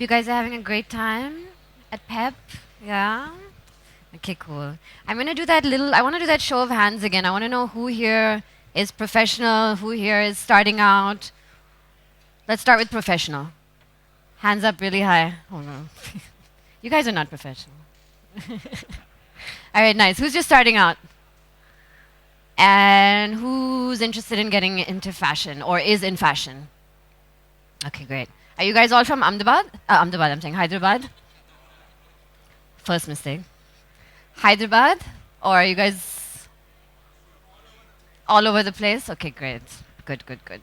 you guys are having a great time at PEP. Yeah? Okay, cool. I want to do that show of hands again. I want to know who here is professional, who here is starting out. Let's start with professional. Hands up really high. Oh no. You guys are not professional. All right, nice. Who's just starting out? And who's interested in getting into fashion or is in fashion? Okay, great. Are you guys all from Ahmedabad? Ahmedabad, I'm saying Hyderabad. First mistake. Hyderabad? Or are you guys all over the place? Okay, great. Good, good, good.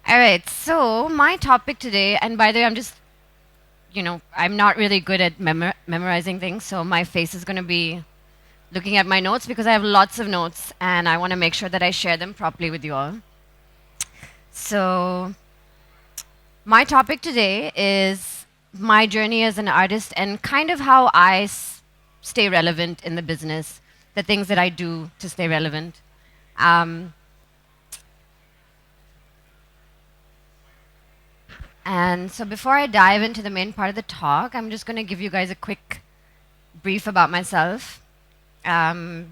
All right, so my topic today, and by the way, I'm not really good at memorizing things, so my face is going to be looking at my notes because I have lots of notes and I want to make sure that I share them properly with you all. So, my topic today is my journey as an artist and kind of how I stay relevant in the business, the things that I do to stay relevant. And so before I dive into the main part of the talk, I'm just going to give you guys a quick brief about myself. Not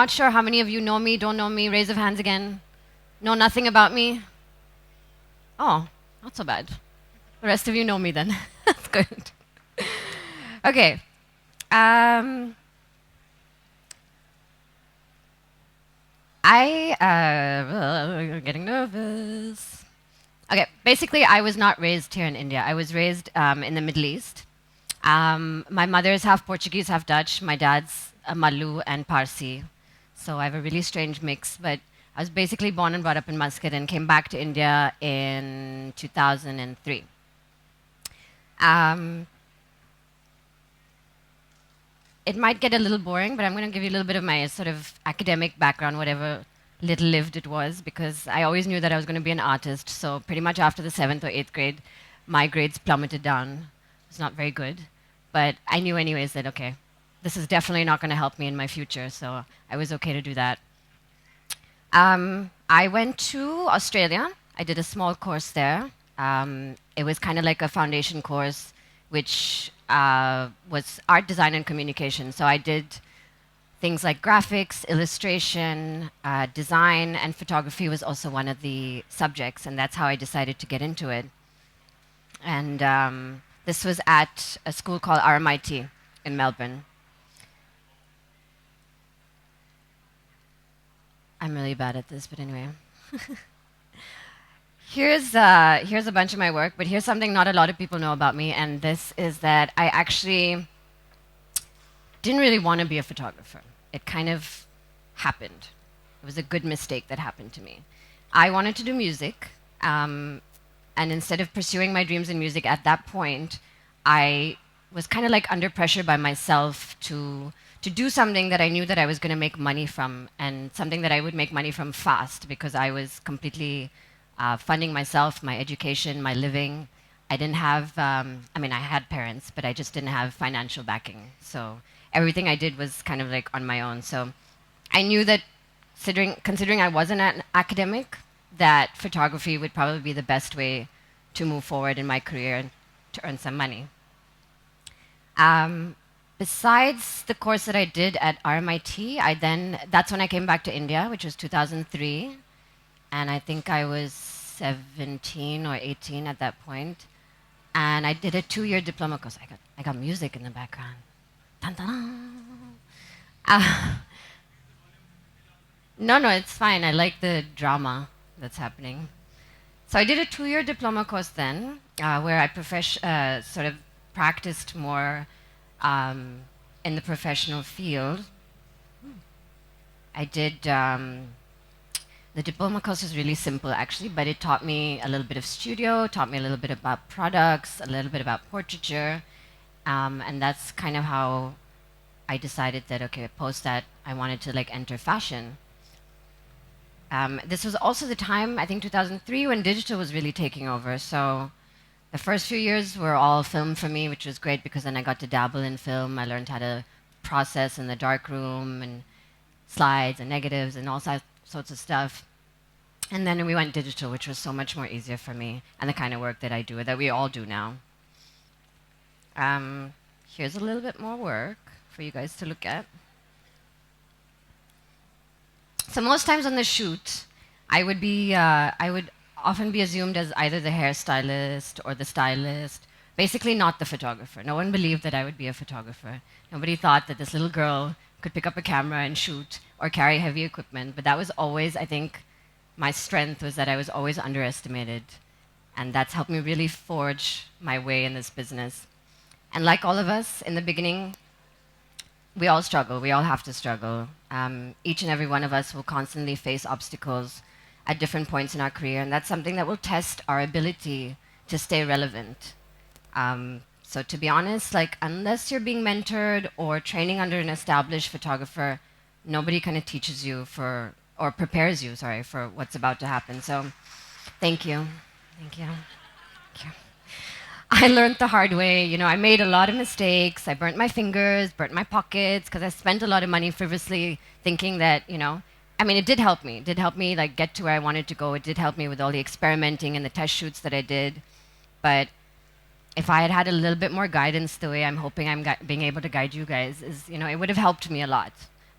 sure how many of you know me, don't know me, raise of hands again. Know nothing about me? Oh, not so bad. The rest of you know me then. That's good. Okay. Getting nervous. Okay, basically, I was not raised here in India. I was raised in the Middle East. My mother is half Portuguese, half Dutch. My dad's a Mallu and Parsi. So I have a really strange mix. But I was basically born and brought up in Muscat and came back to India in 2003. It might get a little boring, but I'm going to give you a little bit of my sort of academic background, whatever little lived it was, because I always knew that I was going to be an artist. So pretty much after the 7th or 8th grade, my grades plummeted down. It's not very good. But I knew anyways that, okay, this is definitely not going to help me in my future. So I was okay to do that. I went to Australia. I did a small course there. It was kind of like a foundation course, which was art design and communication. So I did things like graphics, illustration, design, and photography was also one of the subjects, and that's how I decided to get into it. And this was at a school called RMIT in Melbourne. I'm really bad at this, but anyway. Here's a bunch of my work, but here's something not a lot of people know about me, and this is that I actually didn't really want to be a photographer. It kind of happened. It was a good mistake that happened to me. I wanted to do music, and instead of pursuing my dreams in music at that point, I was kind of like under pressure by myself to do something that I knew that I was going to make money from, and something that I would make money from fast because I was completely funding myself, my education, my living. I didn't have, I had parents, but I just didn't have financial backing. So everything I did was kind of like on my own. So I knew that considering I wasn't an academic, that photography would probably be the best way to move forward in my career and to earn some money. Besides the course that I did at RMIT, that's when I came back to India, which was 2003. And I think I was 17 or 18 at that point. And I did a 2-year diploma course. I got music in the background. Dun, dun, dun. No, it's fine. I like the drama that's happening. So I did a 2-year diploma course then, where I sort of practiced more in the professional field. I did. The diploma course was really simple, actually, but it taught me a little bit of studio, taught me a little bit about products, a little bit about portraiture, and that's kind of how I decided that, okay, post that, I wanted to like enter fashion. This was also the time, I think 2003, when digital was really taking over. So the first few years were all film for me, which was great because then I got to dabble in film. I learned how to process in the darkroom and slides and negatives and all sorts of stuff. And then we went digital, which was so much more easier for me and the kind of work that I do, that we all do now. Um, Here's a little bit more work for you guys to look at. So most times on the shoot, I would often be assumed as either the hairstylist or the stylist, basically not the photographer. No one believed that I would be a photographer. Nobody thought that this little girl could pick up a camera and shoot or carry heavy equipment. But that was always, I think, my strength was that I was always underestimated. And that's helped me really forge my way in this business. And like all of us in the beginning, we all struggle. We all have to struggle. Each and every one of us will constantly face obstacles at different points in our career, and that's something that will test our ability to stay relevant. So to be honest, like unless you're being mentored or training under an established photographer, nobody kind of teaches you for or prepares you, sorry, for what's about to happen. So thank you. Thank you. Thank you. I learned the hard way. You know, I made a lot of mistakes. I burnt my fingers, burnt my pockets, because I spent a lot of money frivolously thinking that, you know, I mean, it did help me. It did help me like get to where I wanted to go. It did help me with all the experimenting and the test shoots that I did. But if I had had a little bit more guidance, the way I'm hoping being able to guide you guys is, you know, it would have helped me a lot.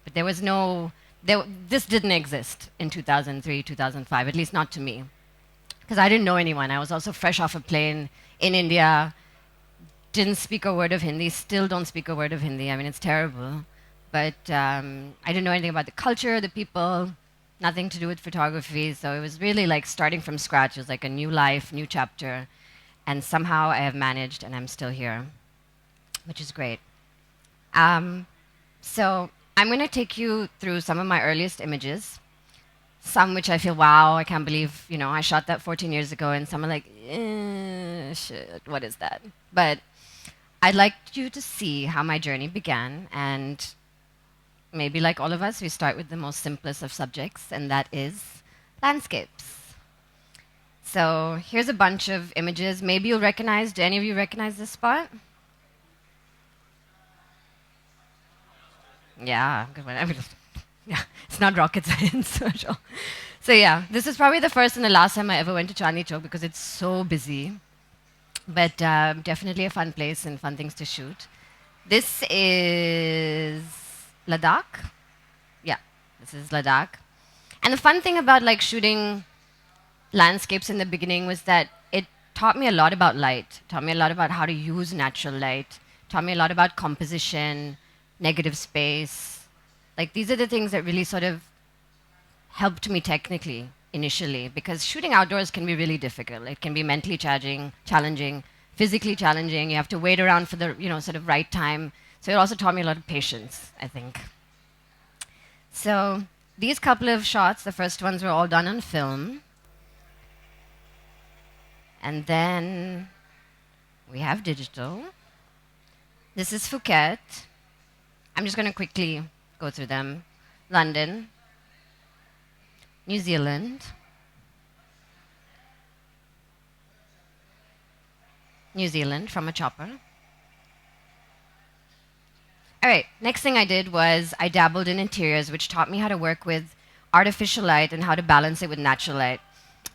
But there was no, this didn't exist in 2003, 2005, at least not to me, because I didn't know anyone. I was also fresh off a plane in India, didn't speak a word of Hindi, still don't speak a word of Hindi. I mean, it's terrible. But I didn't know anything about the culture, the people, nothing to do with photography. So it was really like starting from scratch. It was like a new life, new chapter. And somehow I have managed, and I'm still here, which is great. So I'm going to take you through some of my earliest images. Some which I feel, wow, I can't believe, you know, I shot that 14 years ago, and some are like, shit, what is that? But I'd like you to see how my journey began, and maybe like all of us, we start with the most simplest of subjects, and that is landscapes. So here's a bunch of images. Maybe you'll recognize, do any of you recognize this spot? Yeah, good one. I mean, yeah, it's not rocket science. So yeah, this is probably the first and the last time I ever went to Chandni Chowk because it's so busy. But definitely a fun place and fun things to shoot. This is Ladakh. Yeah, this is Ladakh. And the fun thing about like shooting landscapes in the beginning was that it taught me a lot about light, taught me a lot about how to use natural light, taught me a lot about composition, negative space. Like these are the things that really sort of helped me technically initially, because shooting outdoors can be really difficult. It can be mentally challenging, physically challenging. You have to wait around for the, you know, sort of right time. So it also taught me a lot of patience, I think. So these couple of shots, the first ones were all done on film. And then we have digital. This is Phuket. I'm just going to quickly go through them. London, New Zealand, New Zealand from a chopper. All right, next thing I did was I dabbled in interiors, which taught me how to work with artificial light and how to balance it with natural light.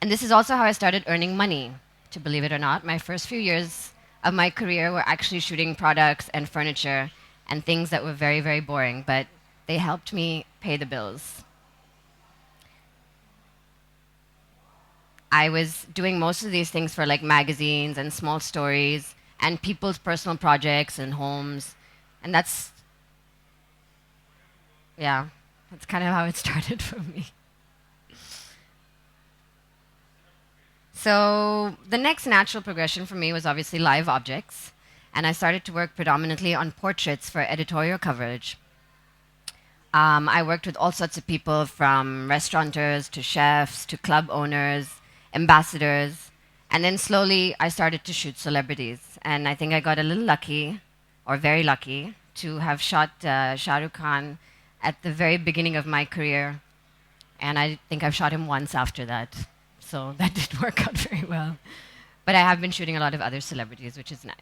And this is also how I started earning money, to believe it or not. My first few years of my career were actually shooting products and furniture and things that were very, very boring, but they helped me pay the bills. I was doing most of these things for like magazines and small stories and people's personal projects and homes. And that's kind of how it started for me. So the next natural progression for me was obviously live objects. And I started to work predominantly on portraits for editorial coverage. I worked with all sorts of people, from restaurateurs to chefs to club owners, ambassadors. And then slowly I started to shoot celebrities. And I think I got a little lucky, or very lucky, to have shot Shah Rukh Khan at the very beginning of my career. And I think I've shot him once after that. So that did work out very well. But I have been shooting a lot of other celebrities, which is nice.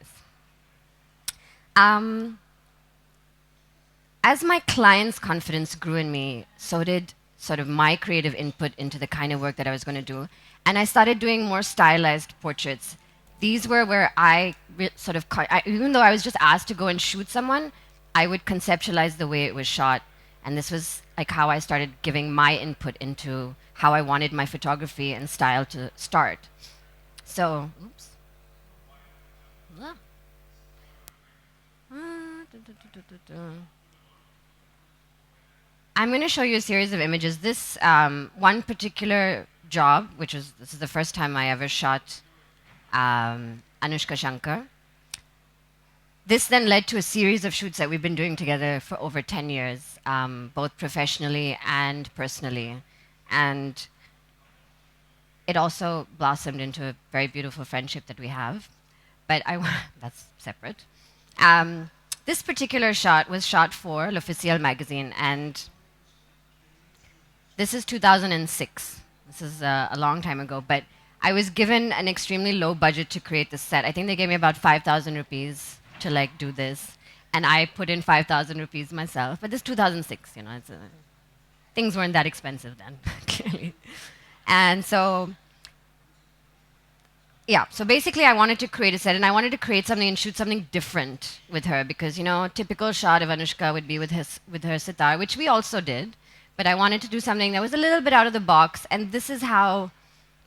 As my clients' confidence grew in me, so did sort of my creative input into the kind of work that I was going to do. And I started doing more stylized portraits. These were where I sort of, even though I was just asked to go and shoot someone, I would conceptualize the way it was shot. And this was like how I started giving my input into how I wanted my photography and style to start. So, oops. Ah. I'm going to show you a series of images. This one particular job, this is the first time I ever shot Anushka Shankar. This then led to a series of shoots that we've been doing together for over 10 years, both professionally and personally. And it also blossomed into a very beautiful friendship that we have. But that's separate. This particular shot was shot for L'Officiel magazine, and this is 2006. This is a long time ago, but I was given an extremely low budget to create this set. I think they gave me about 5,000 rupees to like do this, and I put in 5,000 rupees myself. But this 2006, you know, things weren't that expensive then, clearly. And so, yeah, so basically I wanted to create a set, and I wanted to create something and shoot something different with her, because, you know, typical shot of Anushka would be with her sitar, which we also did. But I wanted to do something that was a little bit out of the box, and this is how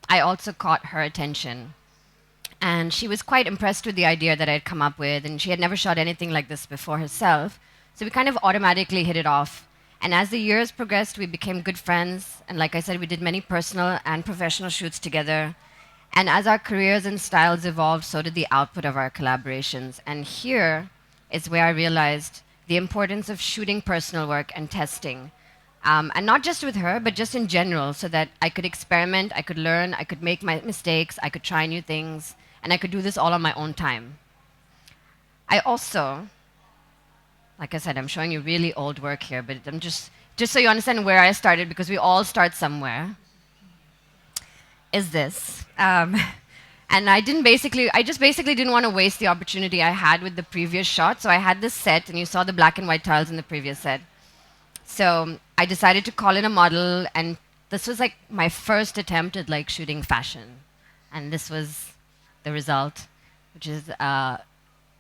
I also caught her attention. And she was quite impressed with the idea that I had come up with, and she had never shot anything like this before herself. So we kind of automatically hit it off. And as the years progressed, we became good friends. And like I said, we did many personal and professional shoots together. And as our careers and styles evolved, so did the output of our collaborations. And here is where I realized the importance of shooting personal work and testing. And not just with her, but just in general, so that I could experiment, I could learn, I could make my mistakes, I could try new things, and I could do this all on my own time. I also, like I said, I'm showing you really old work here, but I'm just so you understand where I started, because we all start somewhere, is this. And I just basically didn't want to waste the opportunity I had with the previous shot. So I had this set, and you saw the black and white tiles in the previous set. So I decided to call in a model, and this was like my first attempt at like shooting fashion. And this was the result, which is,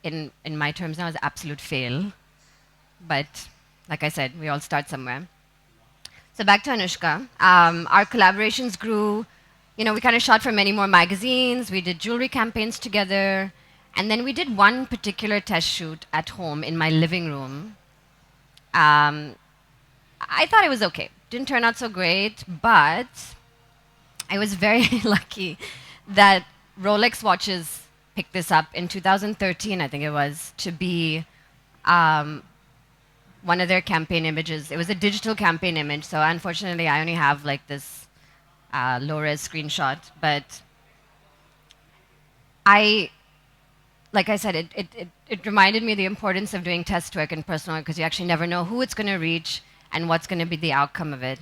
in my terms now, is absolute fail. But like I said, we all start somewhere. So back to Anushka. Our collaborations grew. You know, we kind of shot for many more magazines. We did jewelry campaigns together. And then we did one particular test shoot at home in my living room. I thought it was okay. Didn't turn out so great, but I was very lucky that Rolex watches picked this up in 2013, I think it was, to be one of their campaign images. It was a digital campaign image, so unfortunately I only have like this low-res screenshot, but like I said, it reminded me of the importance of doing test work and personal work, because you actually never know who it's going to reach and what's going to be the outcome of it.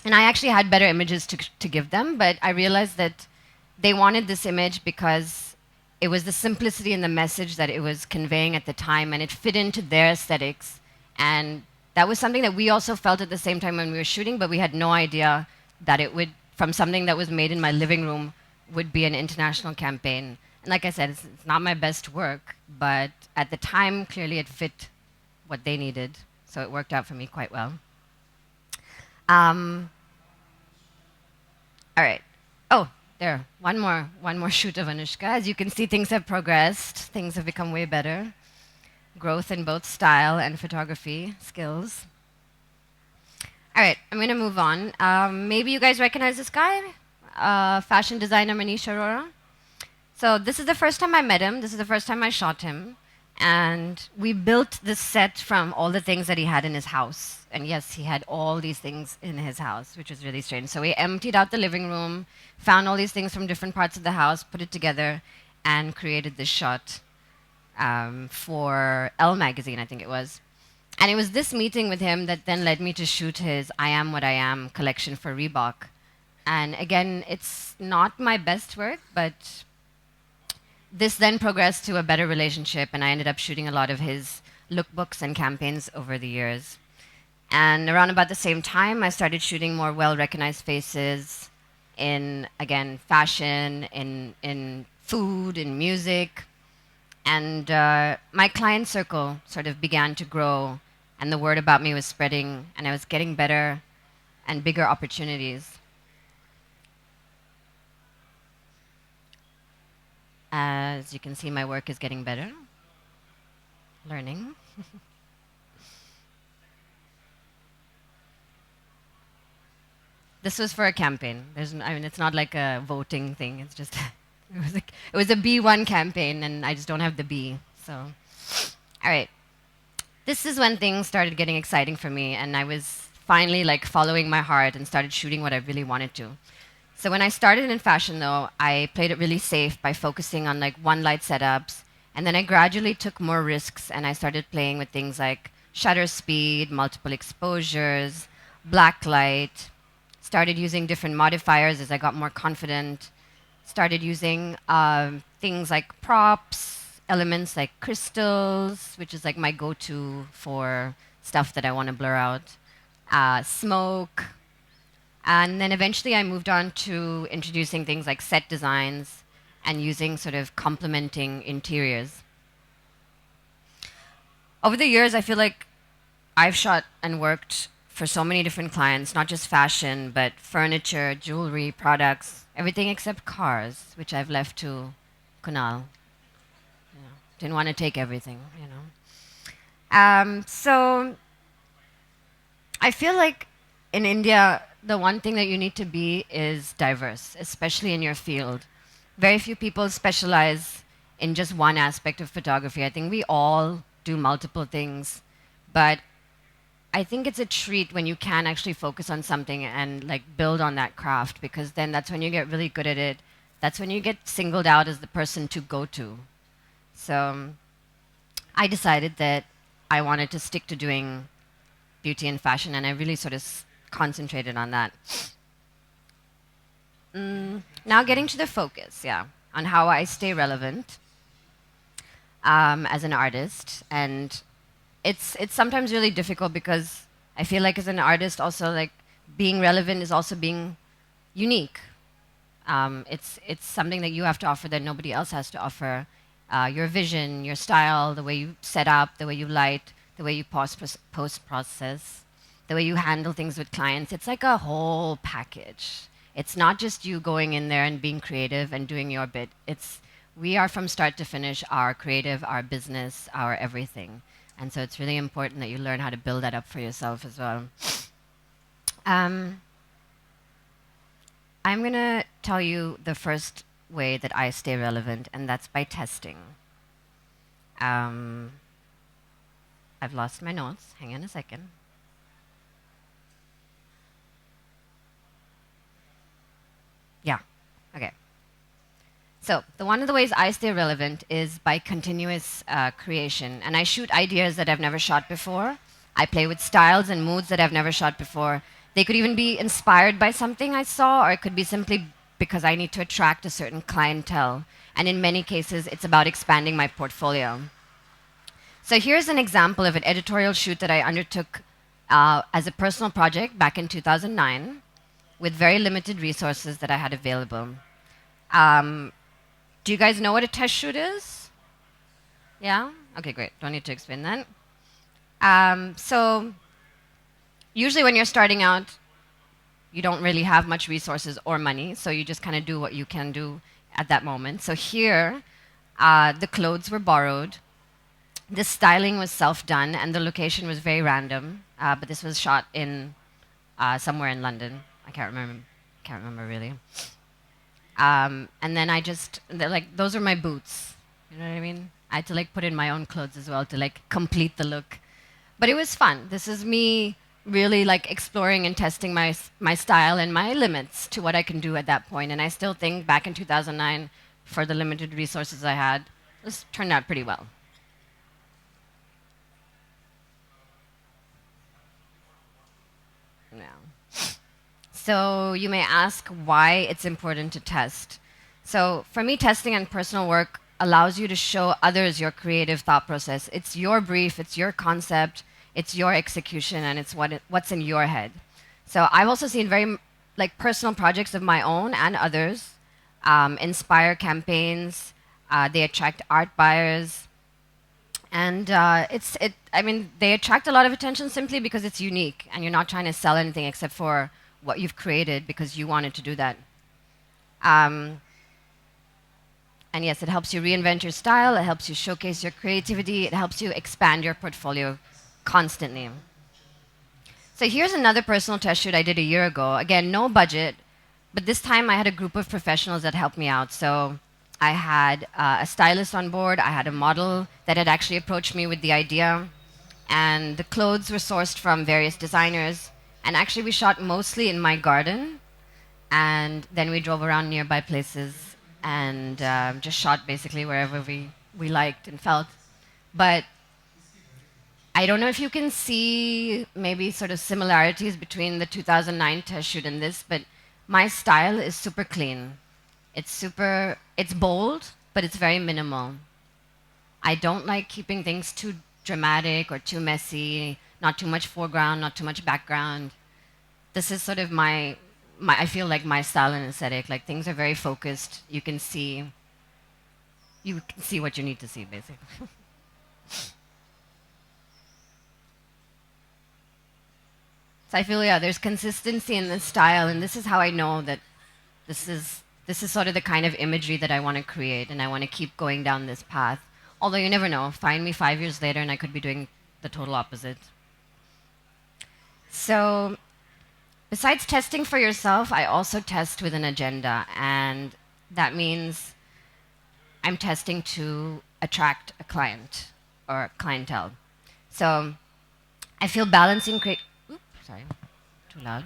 And I actually had better images to give them, but I realized that they wanted this image because it was the simplicity and the message that it was conveying at the time, and it fit into their aesthetics. And that was something that we also felt at the same time when we were shooting, but we had no idea that it would, from something that was made in my living room, would be an international campaign. And like I said, it's not my best work, but at the time, clearly it fit what they needed. So it worked out for me quite well. All right. Oh, there. One more shoot of Anushka. As you can see, things have progressed. Things have become way better. Growth in both style and photography skills. All right, I'm going to move on. Maybe you guys recognize this guy, fashion designer Manish Arora. So this is the first time I met him. This is the first time I shot him. And we built this set from all the things that he had in his house. And yes, he had all these things in his house, which was really strange. So we emptied out the living room, found all these things from different parts of the house, put it together, and created this shot for Elle magazine, I think it was. And it was this meeting with him that then led me to shoot his I Am What I Am collection for Reebok. And again, it's not my best work, but this then progressed to a better relationship, and I ended up shooting a lot of his lookbooks and campaigns over the years. And around about the same time, I started shooting more well-recognized faces in, again, fashion, in food, in music. And my client circle sort of began to grow, and the word about me was spreading, and I was getting better and bigger opportunities. As you can see, my work is getting better, learning. This was for a campaign. I mean, it's not like a voting thing. It's just it was a B1 campaign, and I just don't have the B. So, all right. This is when things started getting exciting for me, and I was finally like following my heart and started shooting what I really wanted to. So when I started in fashion, though, I played it really safe by focusing on like one light setups, and then I gradually took more risks, and I started playing with things like shutter speed, multiple exposures, black light. Started using different modifiers as I got more confident. Started using things like props, elements like crystals, which is like my go-to for stuff that I want to blur out, smoke, and then eventually I moved on to introducing things like set designs and using sort of complementing interiors. Over the years, I feel like I've shot and worked for so many different clients, not just fashion, but furniture, jewelry, products, everything except cars, which I've left to Kunal. You know, didn't want to take everything, you know. So I feel like in India, the one thing that you need to be is diverse, especially in your field. Very few people specialize in just one aspect of photography. I think we all do multiple things, but I think it's a treat when you can actually focus on something and like build on that craft, because then that's when you get really good at it. That's when you get singled out as the person to go to. So I decided that I wanted to stick to doing beauty and fashion, and I really sort of concentrated on that. Now getting to the focus, yeah, on how I stay relevant as an artist, and it's sometimes really difficult because I feel like as an artist, also like being relevant is also being unique. It's something that you have to offer that nobody else has to offer. Your vision, your style, the way you set up, the way you light, the way you post process, the way you handle things with clients. It's like a whole package. It's not just you going in there and being creative and doing your bit. It's we are from start to finish our creative, our business, our everything. And so it's really important that you learn how to build that up for yourself as well. I'm going to tell you the first way that I stay relevant, and that's by testing. I've lost my notes. Hang on a second. Yeah, okay. So one of the ways I stay relevant is by continuous creation. And I shoot ideas that I've never shot before. I play with styles and moods that I've never shot before. They could even be inspired by something I saw, or it could be simply because I need to attract a certain clientele. And in many cases, it's about expanding my portfolio. So here's an example of an editorial shoot that I undertook as a personal project back in 2009 with very limited resources that I had available. Do you guys know what a test shoot is? Yeah? Okay, great. Don't need to explain that. So usually when you're starting out, you don't really have much resources or money, so you just kind of do what you can do at that moment. So here, the clothes were borrowed. The styling was self-done, and the location was very random. But this was shot in somewhere in London. I can't remember really. And then those are my boots. You know what I mean? I had to like put in my own clothes as well to like complete the look. But it was fun. This is me really like exploring and testing my style and my limits to what I can do at that point. And I still think back in 2009, for the limited resources I had, this turned out pretty well. Yeah. So you may ask why it's important to test. So for me, testing and personal work allows you to show others your creative thought process. It's your brief, it's your concept, It's your execution and it's what's in your head. So I've also seen very like personal projects of my own and others inspire campaigns. They attract art buyers, and I mean, they attract a lot of attention simply because it's unique, and you're not trying to sell anything except for what you've created because you wanted to do that. Um, and yes, it helps you reinvent your style. It helps you showcase your creativity. It helps you expand your portfolio constantly. So here's another personal test shoot I did a year ago. Again, no budget, but this time I had a group of professionals that helped me out. So I had a stylist on board. I had a model that had actually approached me with the idea, and the clothes were sourced from various designers. And actually, we shot mostly in my garden, and then we drove around nearby places and just shot basically wherever we liked and felt. But I don't know if you can see maybe sort of similarities between the 2009 test shoot and this, but my style is super clean. It's bold, but it's very minimal. I don't like keeping things too dramatic or too messy, not too much foreground, not too much background. This is sort of I feel like my style and aesthetic. Like things are very focused. You can see what you need to see, basically. So I feel, yeah, there's consistency in the style, and this is how I know that this is this is sort of the kind of imagery that I want to create, and I want to keep going down this path. Although you never know, find me 5 years later, and I could be doing the total opposite. So, besides testing for yourself, I also test with an agenda, and that means I'm testing to attract a client or clientele. So, I feel sorry, too loud.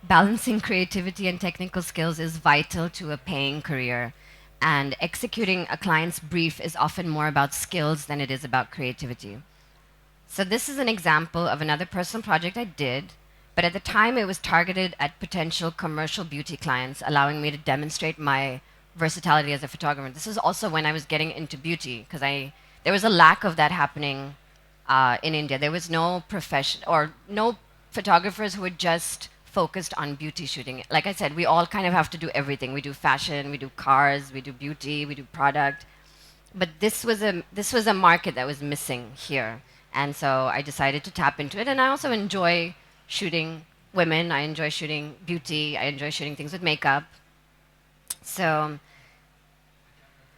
Balancing creativity and technical skills is vital to a paying career, and executing a client's brief is often more about skills than it is about creativity. So, this is an example of another personal project I did, but at the time it was targeted at potential commercial beauty clients, allowing me to demonstrate my versatility as a photographer. This is also when I was getting into beauty because there was a lack of that happening in India. There was no profession or no photographers who were just focused on beauty shooting. Like I said, we all kind of have to do everything. We do fashion, we do cars, we do beauty, we do product. But this was a market that was missing here, and so I decided to tap into it. And I also enjoy shooting women. I enjoy shooting beauty. I enjoy shooting things with makeup. So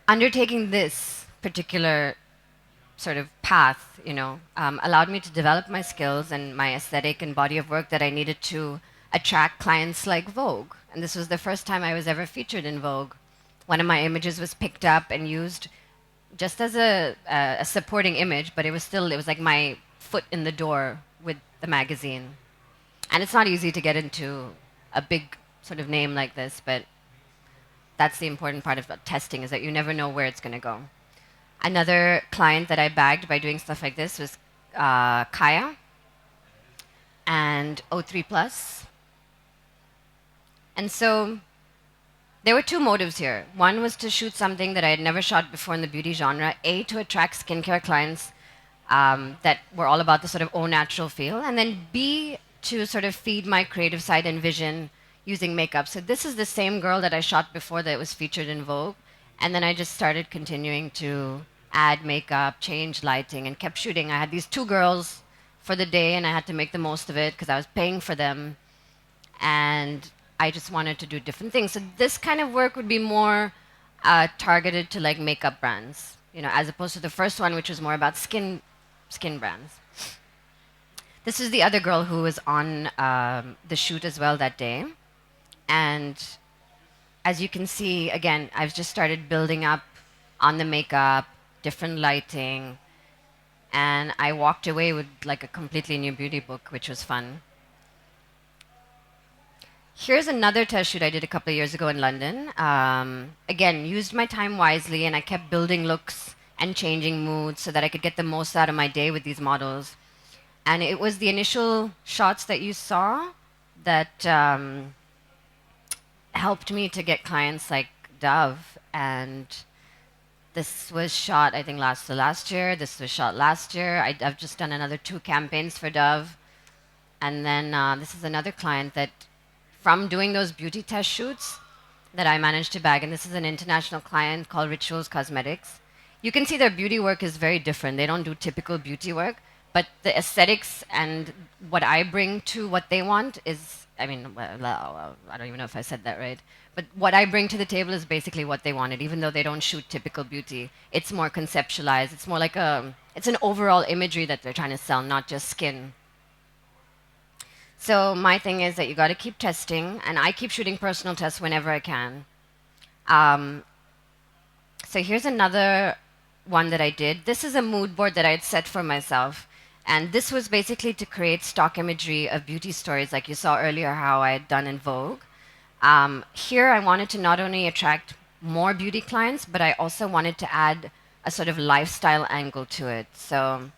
undertaking this particular sort of path, allowed me to develop my skills and my aesthetic and body of work that I needed to attract clients like Vogue. And this was the first time I was ever featured in Vogue. One of my images was picked up and used just as a supporting image, but it was like my foot in the door with the magazine. And it's not easy to get into a big sort of name like this, but that's the important part of testing, is that you never know where it's going to go. Another client that I bagged by doing stuff like this was Kaya and O3 Plus. And so there were two motives here. One was to shoot something that I had never shot before in the beauty genre, A, to attract skincare clients that were all about the sort of au natural feel, and then B, to sort of feed my creative side and vision using makeup. So this is the same girl that I shot before that was featured in Vogue, and then I just started continuing to add makeup, change lighting, and kept shooting. I had these two girls for the day, and I had to make the most of it because I was paying for them, and I just wanted to do different things. So this kind of work would be more targeted to like makeup brands, as opposed to the first one, which was more about skin brands. This is the other girl who was on the shoot as well that day, and as you can see, again, I've just started building up on the makeup, different lighting, and I walked away with like a completely new beauty book, which was fun. Here's another test shoot I did a couple of years ago in London. Again, used my time wisely, and I kept building looks and changing moods so that I could get the most out of my day with these models. And it was the initial shots that you saw that helped me to get clients like Dove and This was shot, I think, last year. This was shot last year. I've just done another 2 campaigns for Dove. And then this is another client that, from doing those beauty test shoots, that I managed to bag. And this is an international client called Rituals Cosmetics. You can see their beauty work is very different. They don't do typical beauty work, but the aesthetics and what I bring to what they want is, I mean, well, I don't even know if I said that right. But what I bring to the table is basically what they wanted, even though they don't shoot typical beauty. It's more conceptualized. It's more like it's an overall imagery that they're trying to sell, not just skin. So my thing is that you got to keep testing, and I keep shooting personal tests whenever I can. Um, so here's another one that I did. This is a mood board that I had set for myself, and this was basically to create stock imagery of beauty stories, like you saw earlier how I had done in Vogue. Here, I wanted to not only attract more beauty clients, but I also wanted to add a sort of lifestyle angle to it. So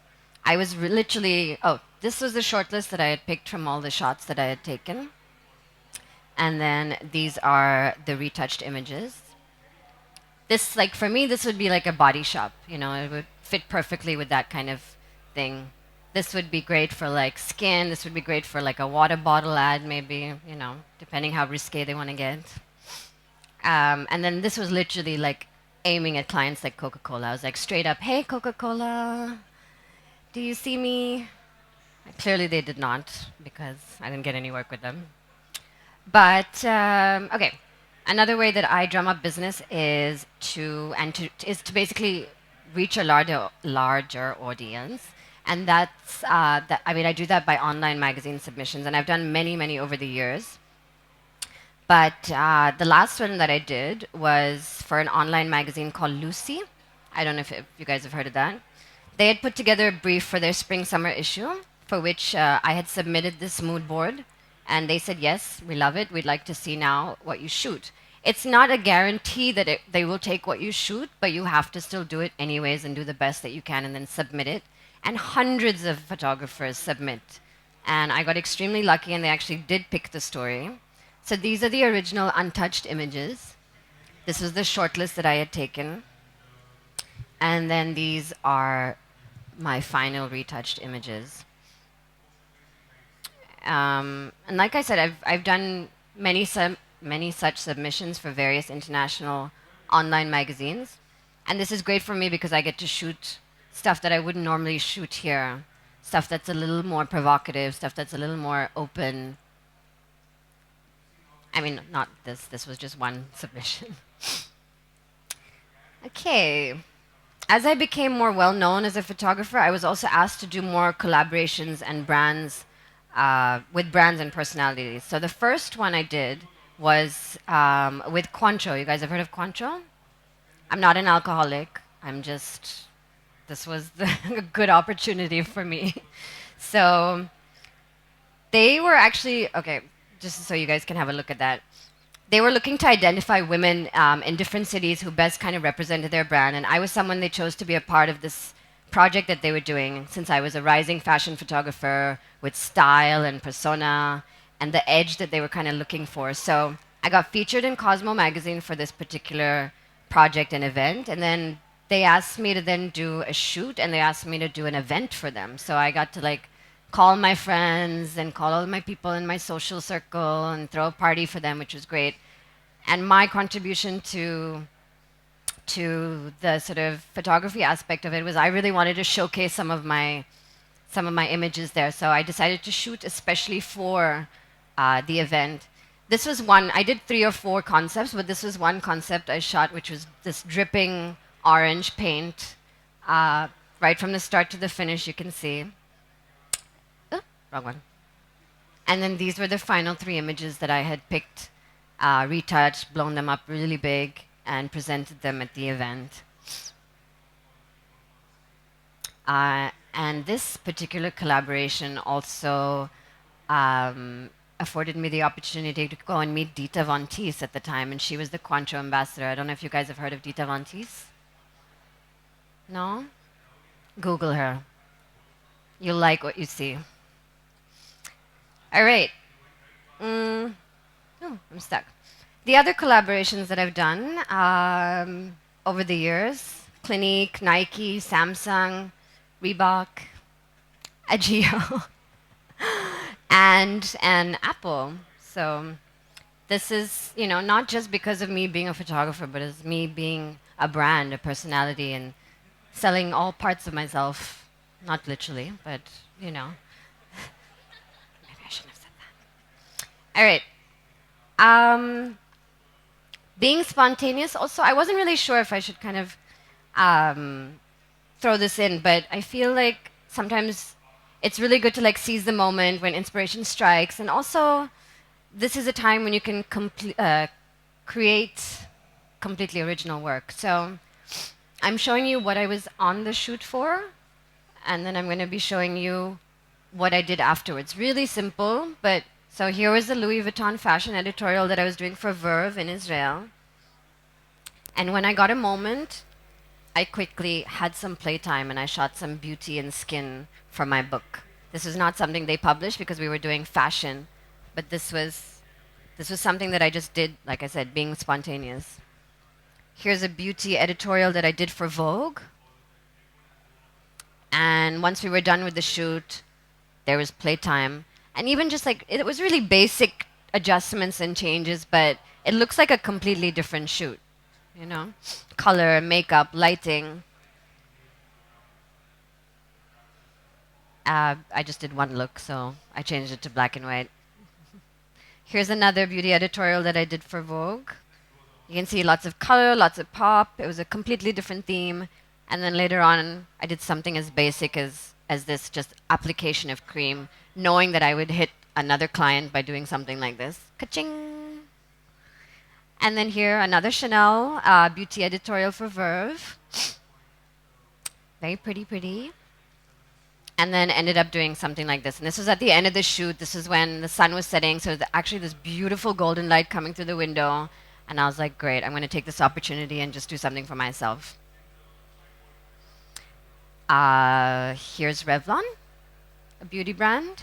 I was literally, oh, this was the short list that I had picked from all the shots that I had taken. And then these are the retouched images. This, like, for me, this would be like a body shop. You know, it would fit perfectly with that kind of thing. This would be great for like skin. This would be great for like a water bottle ad, maybe, you know, depending how risque they want to get. And then this was literally like aiming at clients like Coca-Cola. I was like straight up, hey, Coca-Cola, do you see me? Clearly they did not, because I didn't get any work with them. But okay, another way that I drum up business is to basically reach a larger audience, and that's that. I mean, I do that by online magazine submissions, and I've done many over the years. But the last one that I did was for an online magazine called Lucy. I don't know if you guys have heard of that. They had put together a brief for their spring summer issue, for which I had submitted this mood board. And they said, yes, we love it. We'd like to see now what you shoot. It's not a guarantee that they will take what you shoot, but you have to still do it anyways and do the best that you can and then submit it. And hundreds of photographers submit. And I got extremely lucky, and they actually did pick the story. So these are the original untouched images. This was the shortlist that I had taken. And then these are my final retouched images. And like I said, I've done many such submissions for various international online magazines. And this is great for me because I get to shoot stuff that I wouldn't normally shoot here. Stuff that's a little more provocative, stuff that's a little more open. I mean, not this. This was just one submission. Okay. As I became more well known as a photographer, I was also asked to do more collaborations and brands with brands and personalities. So the first one I did was with Cointreau. You guys have heard of Cointreau? I'm not an alcoholic. This was a good opportunity for me. So they were actually, okay, just so you guys can have a look at that. They were looking to identify women in different cities who best kind of represented their brand, and I was someone they chose to be a part of this project that they were doing, since I was a rising fashion photographer with style and persona and the edge that they were kind of looking for. So I got featured in Cosmo magazine for this particular project and event, and then they asked me to then do a shoot, and they asked me to do an event for them. So I got to like call my friends and call all my people in my social circle and throw a party for them, which was great. And my contribution to the sort of photography aspect of it was I really wanted to showcase some of my images there. So I decided to shoot especially for the event. This was one, I did 3 or 4 concepts, but this was one concept I shot, which was this dripping orange paint. Right from the start to the finish, you can see. Oh, wrong one. And then these were the final 3 images that I had picked, retouched, blown them up really big, and presented them at the event. And this particular collaboration also afforded me the opportunity to go and meet Dita Von Teese at the time, and she was the Cointreau ambassador. I don't know if you guys have heard of Dita Von Teese. No? Google her. You'll like what you see. All right. Oh, I'm stuck. The other collaborations that I've done over the years, Clinique, Nike, Samsung, Reebok, Agio, and an Apple. So this is, not just because of me being a photographer, but it's me being a brand, a personality, and selling all parts of myself. Not literally, but maybe I shouldn't have said that. All right. Being spontaneous. Also, I wasn't really sure if I should kind of um, throw this in, but I feel like sometimes it's really good to like seize the moment when inspiration strikes, and also this is a time when you can create completely original work. So I'm showing you what I was on the shoot for, and then I'm going to be showing you what I did afterwards. Really simple, but so here was the Louis Vuitton fashion editorial that I was doing for Verve in Israel. And when I got a moment, I quickly had some playtime and I shot some beauty and skin for my book. This was not something they published because we were doing fashion, but this was something that I just did, like I said, being spontaneous. Here's a beauty editorial that I did for Vogue. And once we were done with the shoot, there was playtime. And even just like, it was really basic adjustments and changes, but it looks like a completely different shoot, you know? Color, makeup, lighting. I just did one look, so I changed it to black and white. Here's another beauty editorial that I did for Vogue. You can see lots of color, lots of pop. It was a completely different theme. And then later on, I did something as basic as this just application of cream, knowing that I would hit another client by doing something like this. Ka-ching! And then here, another Chanel beauty editorial for Verve. Very pretty, pretty. And then ended up doing something like this. And this was at the end of the shoot. This is when the sun was setting. So actually this beautiful golden light coming through the window. And I was like, great, I'm going to take this opportunity and just do something for myself. Here's Revlon, a beauty brand.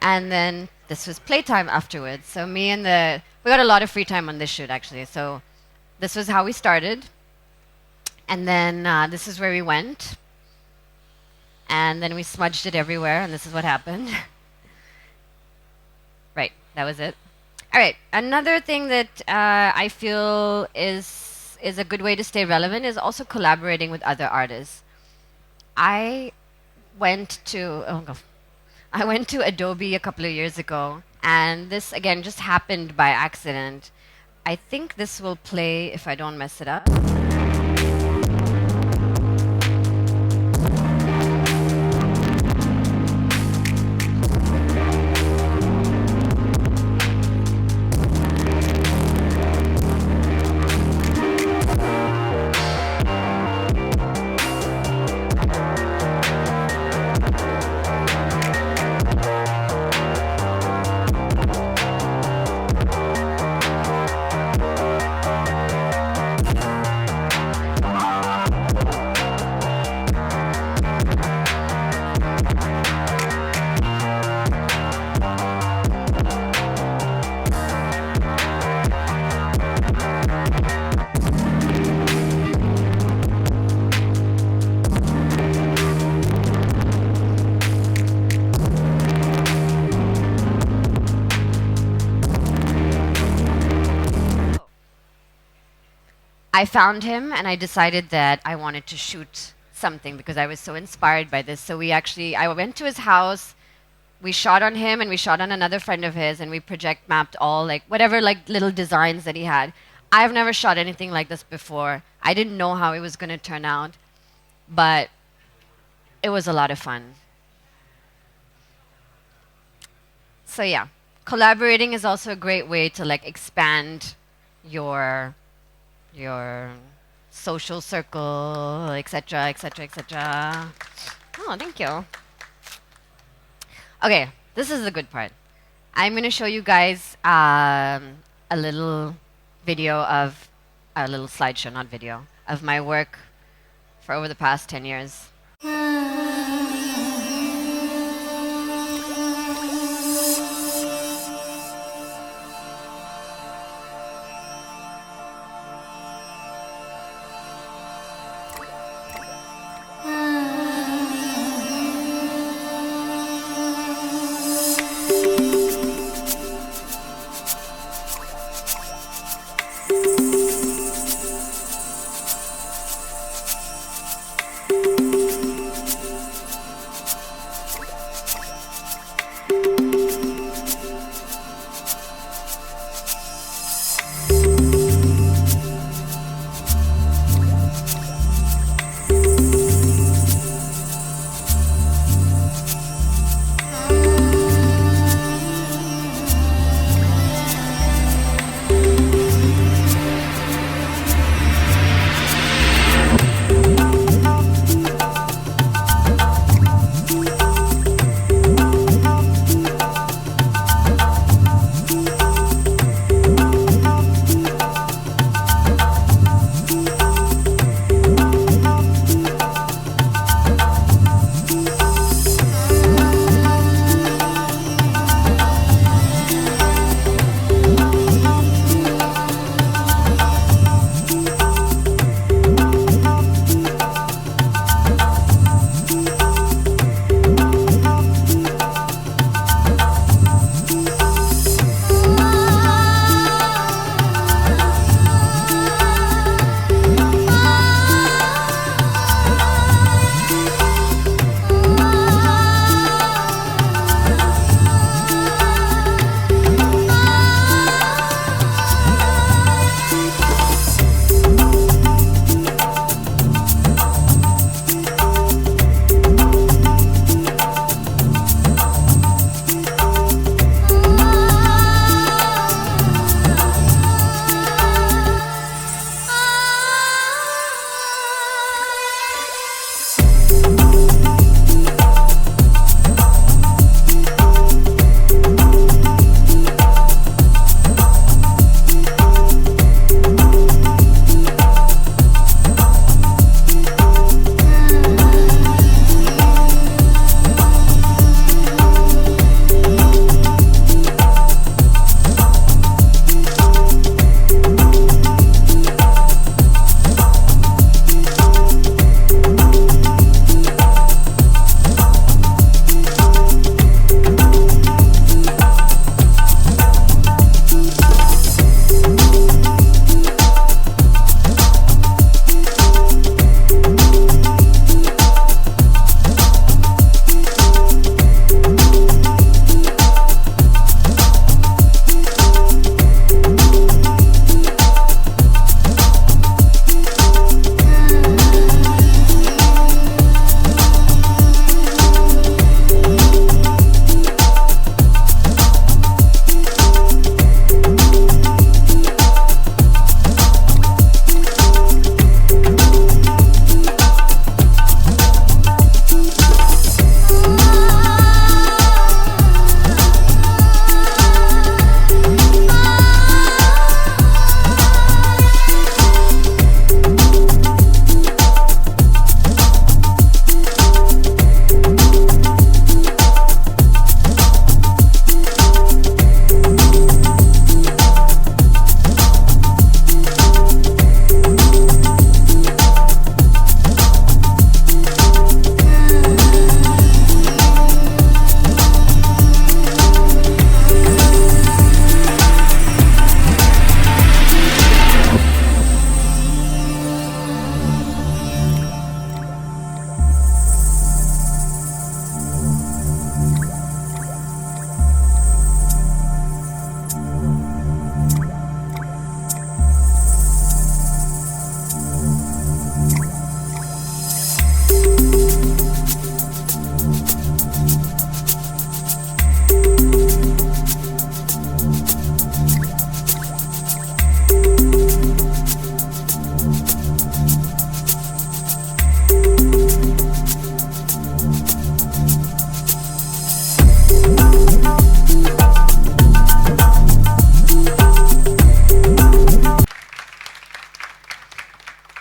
And then this was playtime afterwards. So we got a lot of free time on this shoot, actually. So this was how we started. And then this is where we went. And then we smudged it everywhere, and this is what happened. Right, that was it. All right, another thing that I feel is a good way to stay relevant is also collaborating with other artists. I went to Adobe a couple of years ago, and this again just happened by accident. I think this will play if I don't mess it up. I found him and I decided that I wanted to shoot something because I was so inspired by this. So I went to his house, we shot on him and we shot on another friend of his, and we project mapped all like whatever like little designs that he had. I've never shot anything like this before. I didn't know how it was going to turn out, but it was a lot of fun. So yeah, collaborating is also a great way to like expand your social circle, etc., etc., etc. Oh, thank you. Okay, this is the good part. I'm going to show you guys a little video of a little slideshow, not video, of my work for over the past 10 years.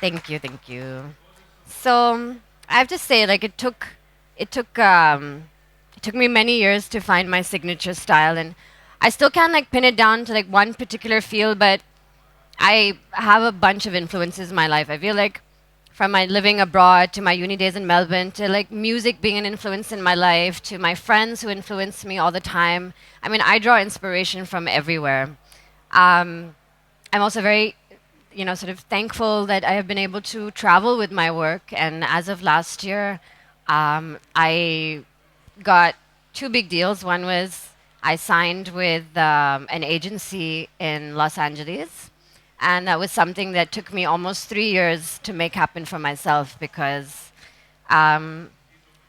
Thank you, thank you. So I have to say, like it took um, it took me many years to find my signature style, and I still can't like pin it down to like one particular feel, but I have a bunch of influences in my life. I feel like from my living abroad to my uni days in Melbourne to like music being an influence in my life to my friends who influence me all the time. I mean, I draw inspiration from everywhere. Um, I'm also very, sort of thankful that I have been able to travel with my work. And as of last year, I got two big deals. One was I signed with an agency in Los Angeles. And that was something that took me almost 3 years to make happen for myself because um,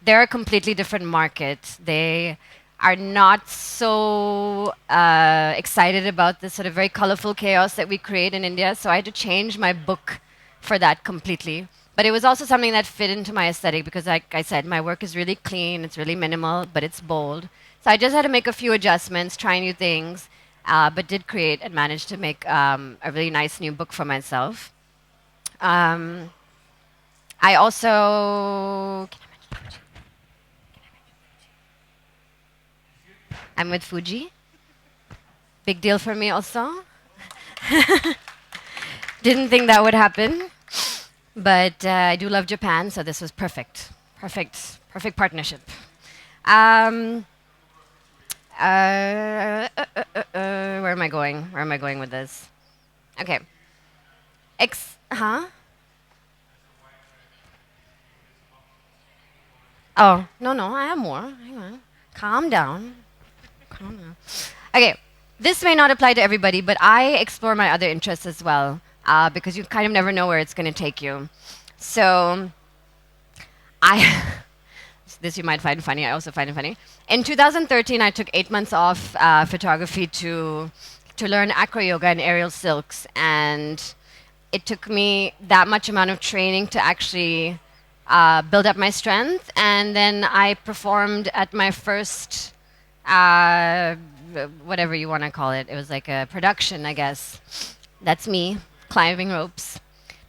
they're a completely different market. They are not so excited about this sort of very colorful chaos that we create in India. So I had to change my book for that completely. But it was also something that fit into my aesthetic because, like I said, my work is really clean, it's really minimal, but it's bold. So I just had to make a few adjustments, try new things, but did create and manage to make a really nice new book for myself. Um, I also I'm with Fuji. Big deal for me also. Didn't think that would happen, but I do love Japan, so this was perfect. Perfect partnership. Um, where am I going? Where am I going with this? Okay. Huh? Oh, no, no, I have more. Hang on. Calm down. Calm down. Okay. This may not apply to everybody, but I explore my other interests as well because you kind of never know where it's going to take you. So I this you might find funny. I also find it funny. In 2013, I took 8 months off photography to learn acro yoga and aerial silks, and it took me that much amount of training to actually build up my strength. And then I performed at my first, whatever you want to call it. It was like a production, I guess. That's me climbing ropes.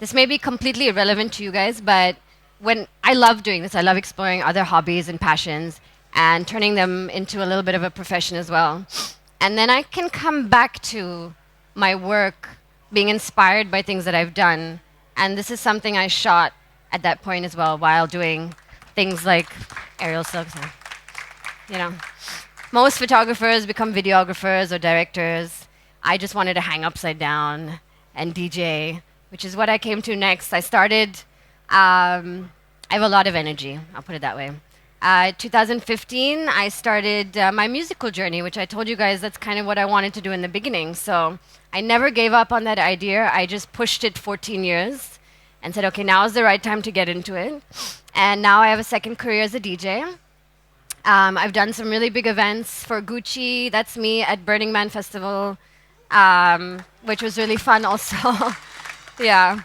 This may be completely irrelevant to you guys, but when I love doing this, I love exploring other hobbies and passions and turning them into a little bit of a profession as well. And then I can come back to my work being inspired by things that I've done. And this is something I shot at that point as well while doing things like aerial silks. You know, most photographers become videographers or directors. I just wanted to hang upside down and DJ, which is what I came to next. I started, I have a lot of energy, I'll put it that way. 2015, I started my musical journey, which I told you guys that's kind of what I wanted to do in the beginning. So I never gave up on that idea. I just pushed it 14 years and said, okay, now is the right time to get into it. And now I have a second career as a DJ. I've done some really big events for Gucci. That's me at Burning Man Festival, which was really fun also. Yeah.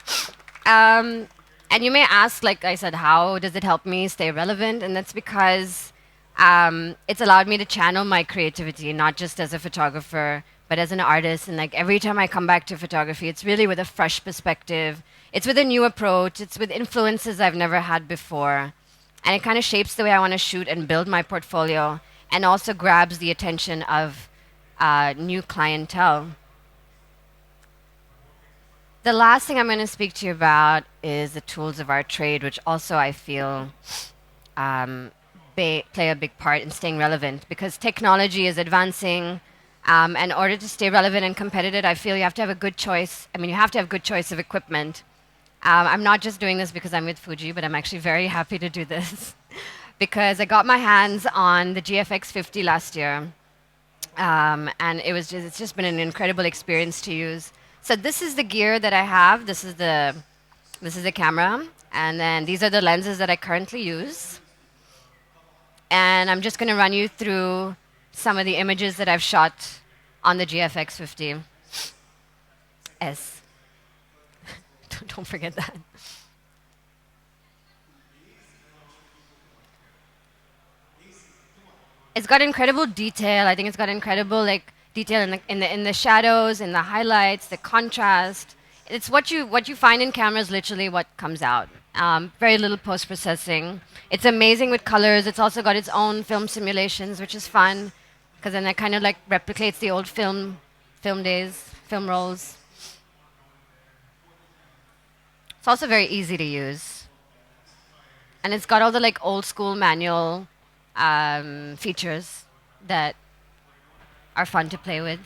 And you may ask, like I said, how does it help me stay relevant? And that's because it's allowed me to channel my creativity, not just as a photographer, but as an artist. And like every time I come back to photography, it's really with a fresh perspective. It's with a new approach. It's with influences I've never had before. And it kind of shapes the way I want to shoot and build my portfolio, and also grabs the attention of new clientele. The last thing I'm going to speak to you about is the tools of our trade, which also I feel play a big part in staying relevant because technology is advancing. In order to stay relevant and competitive, I feel you have to have a good choice. I mean, you have to have good choice of equipment. I'm not just doing this because I'm with Fuji, but I'm actually very happy to do this because I got my hands on the GFX 50 last year. And it's just been an incredible experience to use. So this is the gear that I have. This is the camera, and then these are the lenses that I currently use. And I'm just going to run you through some of the images that I've shot on the GFX 50 S. Don't forget that. It's got incredible detail. I think it's got incredible detail in the shadows, in the highlights, the contrast. It's what you find in cameras, literally what comes out. Very little post processing. It's amazing with colors. It's also got its own film simulations, which is fun because then it kind of like replicates the old film days, film rolls. It's also very easy to use, and it's got all the like old school manual features that are fun to play with.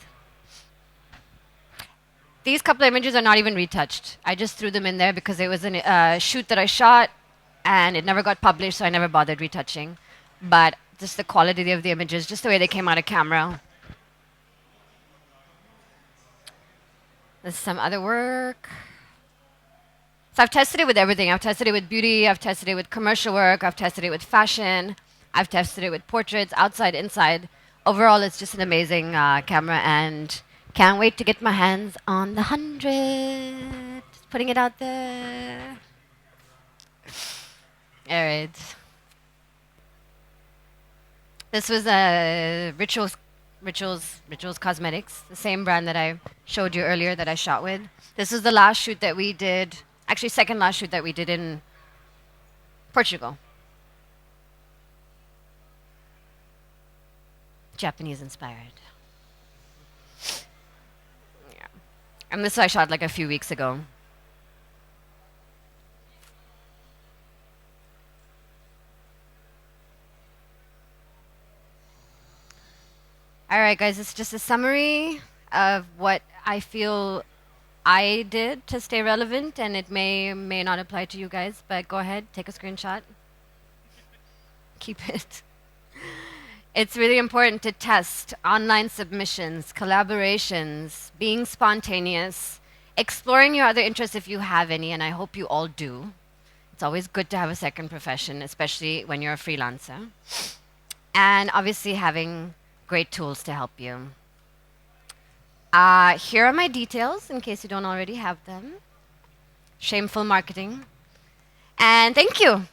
These couple of images are not even retouched. I just threw them in there because it was a shoot that I shot and it never got published, so I never bothered retouching. But just the quality of the images, just the way they came out of camera. There's some other work. So I've tested it with everything. I've tested it with beauty, I've tested it with commercial work, I've tested it with fashion, I've tested it with portraits, outside, inside. Overall, it's just an amazing camera, and can't wait to get my hands on the 100. Just putting it out there. All right. This was Rituals Cosmetics, the same brand that I showed you earlier that I shot with. This is the last shoot that we did, actually second last shoot that we did in Portugal. Japanese inspired. Yeah. And this I shot like a few weeks ago. All right, guys, it's just a summary of what I feel I did to stay relevant, and it may not apply to you guys, but go ahead, take a screenshot. Keep it. It's really important to test online submissions, collaborations, being spontaneous, exploring your other interests if you have any, and I hope you all do. It's always good to have a second profession, especially when you're a freelancer. And obviously having great tools to help you. Here are my details in case you don't already have them. Shameful marketing. And thank you.